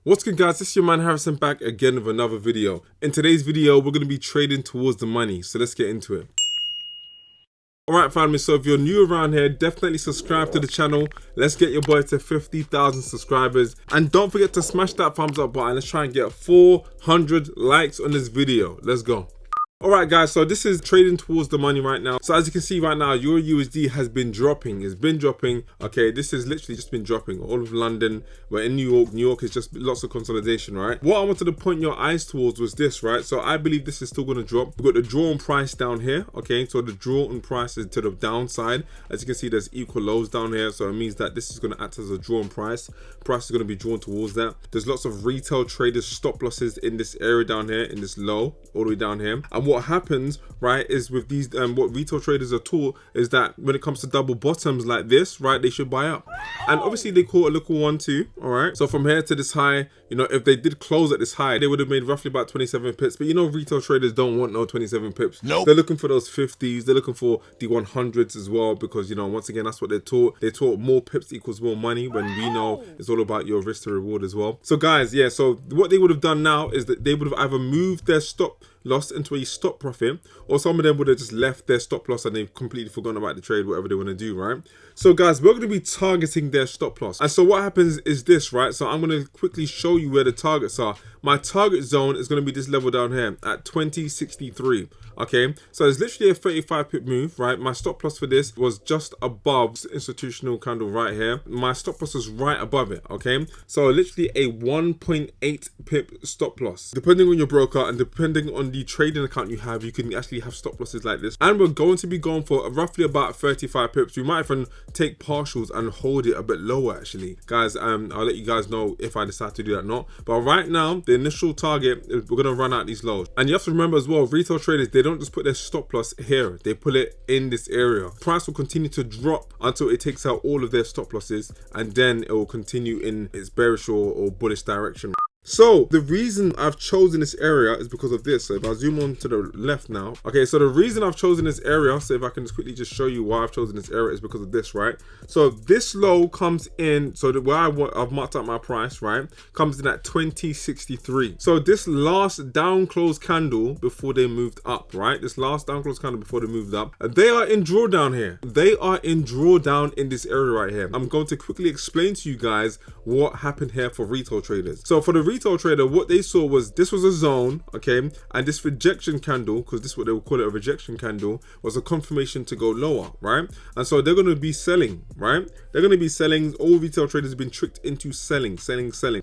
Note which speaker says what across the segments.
Speaker 1: What's good, guys? This is your man Harrison back again with another video. In today's video, we're going to be trading towards the money, so let's get into it. Alright family, so if you're new around here, definitely subscribe to the channel. Let's get your boy to 50,000 subscribers. And don't forget to smash that thumbs up button. Let's try and get 400 likes on this video. Let's go. Alright guys, so this is trading towards the money right now. So as you can see right now, Euro USD has been dropping. It's been dropping. Okay, this has literally just been dropping. All of London, we're in New York. New York is just lots of consolidation, right? What I wanted to point your eyes towards was this, right? So I believe this is still going to drop. We've got the draw on price down here. Okay, so the draw on price is to the downside. As you can see, there's equal lows down here. So it means that this is going to act as a draw on price. Price is going to be drawn towards that. There's lots of retail traders stop losses in this area down here, in this low, all the way down here. And what happens, right, is with these what retail traders are taught is that when it comes to double bottoms like this, right, they should buy up. And obviously they caught a little 1-2, all right? So from here to this high, you know, if they did close at this high, they would have made roughly about 27 pips. But you know, retail traders don't want no 27 pips. Nope. They're looking for those 50s. They're looking for the 100s as well, because, you know, once again, that's what they're taught. They're taught more pips equals more money, when we know it's all about your risk to reward as well. So guys, yeah, so what they would have done now is that they would have either moved their stop loss into a stop profit, or some of them would have just left their stop loss and they've completely forgotten about the trade, whatever they want to do, right? So guys, we're going to be targeting their stop loss. And so what happens is this, right? So I'm going to quickly show you where the targets are. My target zone is going to be this level down here at 2063. Okay, so it's literally a 35 pip move, right? My stop loss for this was just above the institutional candle right here. My stop loss was right above it, okay? So literally a 1.8 pip stop loss. Depending on your broker and depending on the trading account you have, you can actually have stop losses like this. And we're going to be going for roughly about 35 pips. We might even take partials and hold it a bit lower actually. Guys, I'll let you guys know if I decide to do that or not. But right now, the initial target, we're going to run out these lows. And you have to remember as well, retail traders, they don't just put their stop loss here, they put it in this area. Price will continue to drop until it takes out all of their stop losses, and then it will continue in its bearish or bullish direction. So the reason I've chosen this area is because of this. So if I zoom on to the left now, okay, so the reason I've chosen this area, so if I can just quickly just show you why I've chosen this area, is because of this, right? So this low comes in, so where I've marked out my price, right, comes in at 2063. So this last down close candle before they moved up, right, this last down close candle before they moved up, they are in drawdown here. They are in drawdown in this area right here. I'm going to quickly explain to you guys what happened here for retail traders. So for the retail trader, what they saw was this was a zone, okay, and this rejection candle, because this is what they would call it, a rejection candle, was a confirmation to go lower, right? And so they're going to be selling, right? They're going to be selling. All retail traders have been tricked into selling.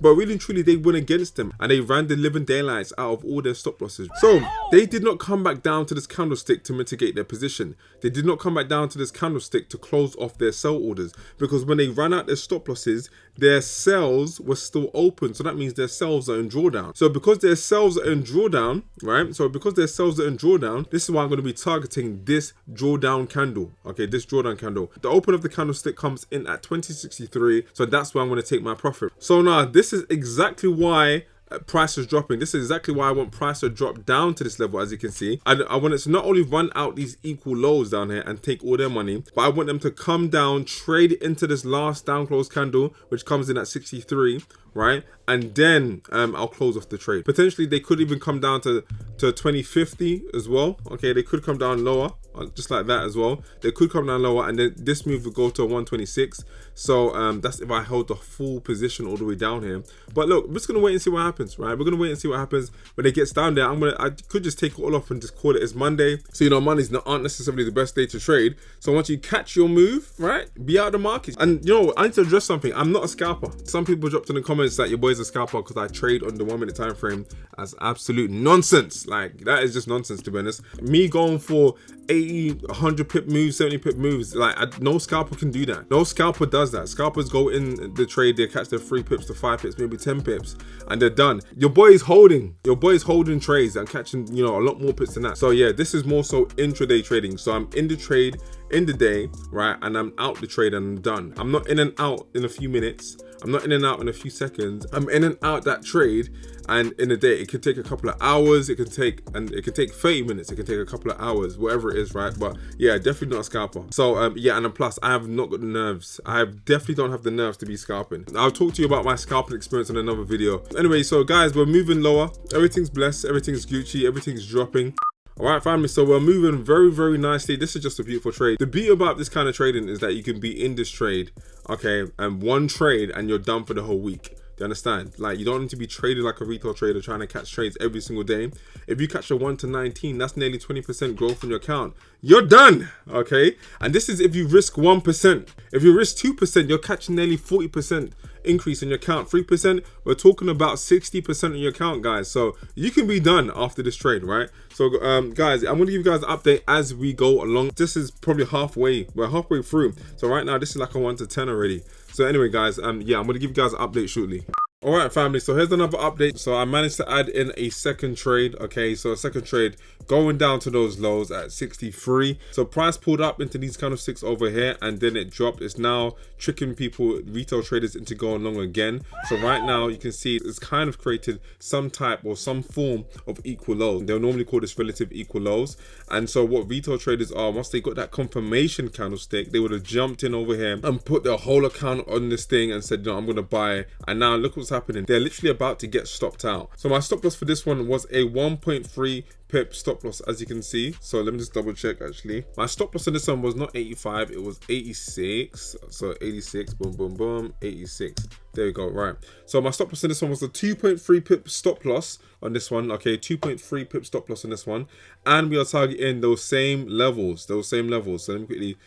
Speaker 1: But really and truly, they went against them and they ran the living daylights out of all their stop losses. So they did not come back down to this candlestick to mitigate their position. They did not come back down to this candlestick to close off their sell orders, because when they ran out their stop losses, their sells were still open. So that means their sells are in drawdown. So because their sells are in drawdown, right? So because their sells are in drawdown, this is why I'm going to be targeting this drawdown candle. Okay, this drawdown candle. The open of the candlestick comes in at 2063. So that's where I'm going to take my profit. So now this is exactly why price is dropping. This is exactly why I want price to drop down to this level. As you can see, I want it to not only run out these equal lows down here and take all their money, but I want them to come down, trade into this last down close candle, which comes in at 63, right? And then I'll close off the trade. Potentially they could even come down to 2050 as well. Okay, they could come down lower, just like that as well. They could come down lower, and then this move would go to 126. So that's if I hold the full position all the way down here. But look, we're just gonna wait and see what happens, right? We're gonna wait and see what happens when it gets down there. I could just take it all off and just call it as Monday. So you know, Mondays aren't necessarily the best day to trade. So once you catch your move, right, be out of the market. And you know, I need to address something. I'm not a scalper. Some people dropped in the comments that your boy's a scalper because I trade on the 1 minute time frame. That's absolute nonsense. Like, that is just nonsense, to be honest. Me going for 80, 100 pip moves, 70 pip moves, like no scalper can do that. No scalper does that. Scalpers go in the trade, they catch their 3 pips to 5 pips, maybe 10 pips, and they're done. Your boy is holding trades and catching, you know, a lot more pips than that. So yeah, this is more so intraday trading. So I'm in the trade in the day, right, and I'm out the trade and I'm done. I'm not in and out in a few minutes. I'm not in and out in a few seconds. I'm in and out that trade, and in a day it could take a couple of hours. It can take 30 minutes. It can take a couple of hours, whatever it is, this, right? But yeah, definitely not a scalper. So yeah, and then plus I have not got the nerves. I definitely don't have the nerves to be scalping. I'll talk to you about my scalping experience in another video. Anyway, so guys, we're moving lower. Everything's blessed, everything's Gucci, everything's dropping. Alright family, so we're moving very nicely. This is just a beautiful trade. The beauty about this kind of trading is that you can be in this trade, okay, and one trade and you're done for the whole week. Do you understand? Like, you don't need to be trading like a retail trader trying to catch trades every single day. If you catch a 1 to 19, that's nearly 20% growth in your account. You're done, okay? And this is if you risk 1%. If you risk 2%, you're catching nearly 40% increase in your account. 3%, we're talking about 60% in your account, guys. So you can be done after this trade, right? So guys, I'm going to give you guys an update as we go along. This is probably halfway. We're halfway through. So right now, this is like a 1 to 10 already. So anyway, guys, yeah, I'm going to give you guys an update shortly. All right, family, so here's another update. So I managed to add in a second trade, okay? So a second trade going down to those lows at 63. So price pulled up into these kind of sticks over here and then it dropped. It's now tricking people, retail traders, into going long again. So right now you can see it's kind of created some type or some form of equal lows. They'll normally call this relative equal lows. And so what retail traders are, once they got that confirmation candlestick, they would have jumped in over here and put their whole account on this thing and said, no, I'm going to buy. And now look what's happening. They're literally about to get stopped out. So my stop loss for this one was a 1.3 pip stop loss, as you can see. So let me just double check. Actually, my stop loss on this one was not 85, it was 86. So 86, boom 86. There we go. Right, so my stop loss on this one was a 2.3 pip stop loss on this one. Okay, 2.3 pip stop loss on this one, and we are targeting those same levels. So let me quickly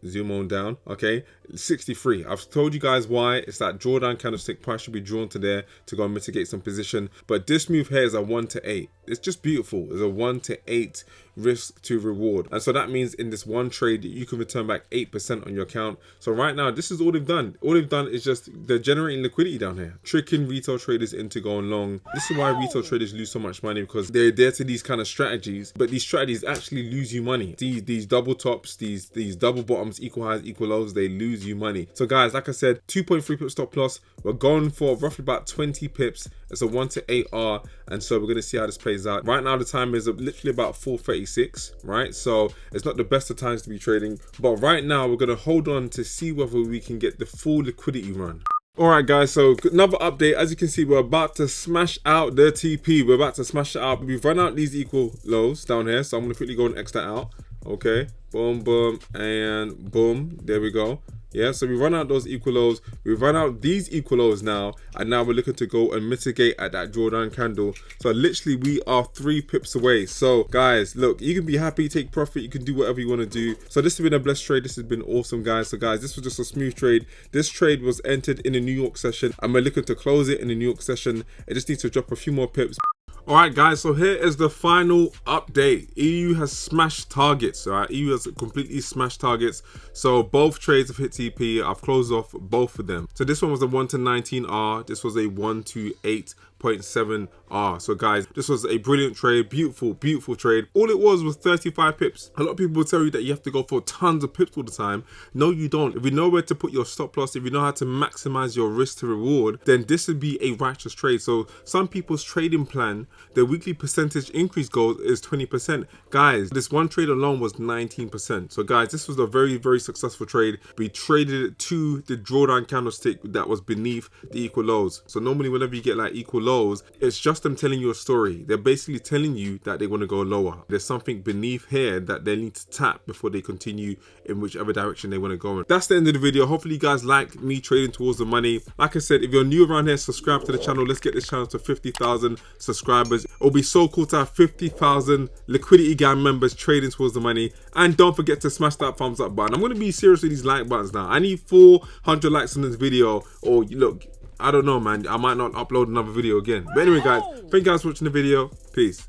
Speaker 1: zoom on down. Okay, 63. I've told you guys why. It's that drawdown candlestick. Price should be drawn to there to go and mitigate some position, but this move here is a 1 to 8. It's just beautiful. It's a 1 to 8 risk to reward, and so that means in this one trade you can return back 8% on your account. So right now this is all they've done. All they've done is just they're generating liquidity down here, tricking retail traders into going long. This is why retail traders lose so much money, because they're there to these kind of strategies, but these strategies actually lose you money. These double tops, these double bottoms, equal highs, equal lows, they lose you money. So guys, like I said, 2.3 pip stop loss. We're going for roughly about 20 pips. It's a 1 to 8R, and so we're going to see how this plays out. Right now the time is literally about 4:36, right? So it's not the best of times to be trading, but right now we're going to hold on to see whether we can get the full liquidity run. Alright guys, so another update. As you can see, we're about to smash out the TP. We're about to smash it out. We've run out these equal lows down here, so I'm going to quickly go and X that out. Okay, boom, and boom. There we go. Yeah, so we run out those equal lows. We've run out these equal lows now, and now we're looking to go and mitigate at that drawdown candle. So literally we are 3 pips away. So guys, look, you can be happy, take profit, you can do whatever you want to do. So this has been a blessed trade. This has been awesome, guys. So guys, this was just a smooth trade. This trade was entered in the New York session, and we're looking to close it in the New York session. It just needs to drop a few more pips. Alright guys, so here is the final update. EU has smashed targets. Alright, EU has completely smashed targets. So both trades have hit TP. I've closed off both of them. So this one was a 1 to 19R. This was a 1 to 8.7R. So guys, this was a brilliant trade. Beautiful trade. All it was 35 pips. A lot of people will tell you that you have to go for tons of pips all the time. No, you don't. If you know where to put your stop loss, if you know how to maximize your risk to reward, then this would be a righteous trade. So some people's trading plan, their weekly percentage increase goal is 20%. Guys, this one trade alone was 19%. So guys, this was a very successful trade. We traded it to the drawdown candlestick that was beneath the equal lows. So normally whenever you get like equal lows, it's just them telling you a story. They're basically telling you that they want to go lower. There's something beneath here that they need to tap before they continue in whichever direction they want to go in. That's the end of the video. Hopefully you guys like me trading towards the money. Like I said, if you're new around here, subscribe to the channel. Let's get this channel to 50,000 subscribers. It'll be so cool to have 50,000 Liquidity Gang members trading towards the money. And don't forget to smash that thumbs up button. I'm going to be serious with these like buttons now. I need 400 likes on this video, or look, I don't know, man, I might not upload another video again. But anyway guys, thank you guys for watching the video. Peace.